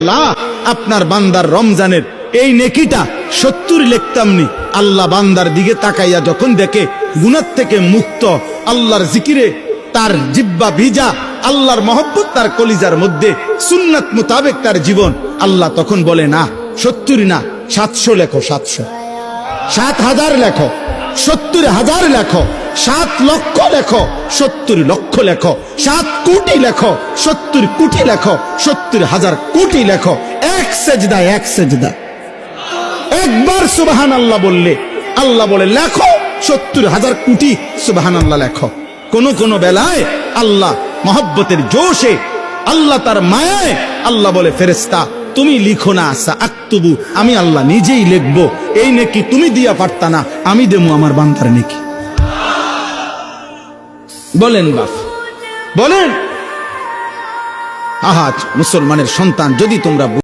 আল্লাহ আপনার বান্দার রমজানের এই নেকিটা 70 লিখতামনি। আল্লাহ বান্দার দিকে তাকাইয়া যখন দেখে গুনাহ থেকে মুক্ত, আল্লাহর জিকিরে তার জিহ্বা ভিজা, আল্লাহর মহব্বত তার কলিজার মধ্যে, সুন্নাত মোতাবেক তার জীবন, আল্লাহ তখন বলে না 70 না 700 লেখো, 700, 7,000 লেখো, 70,000 লেখো, 7 লক্ষ লেখো, 70 লক্ষ লেখো, 7 কোটি লেখো, 70 কোটি লেখো, 70,000 কোটি লেখো। এক সেজদা, এক সেজদা, একবার সুবহানাল্লাহ বললে আল্লাহ বলে লেখো 70,000 কোটি সুবহানাল্লাহ লেখো। কোন কোন বেলায় আল্লাহ মহব্বতের জোশে, আল্লাহ তার মায়ায় আল্লাহ বলে ফেরেশতা তুমি লিখো না, আসা আক্তুবু, আমি আল্লাহ নিজেই লিখবো। এই নেকি তুমি দিয়া পারতা না, আমি দেবো আমার বান্দার নেকি। বলেন বাপ, বলেন। আহাজ মুসলমানের সন্তান, যদি তোমরা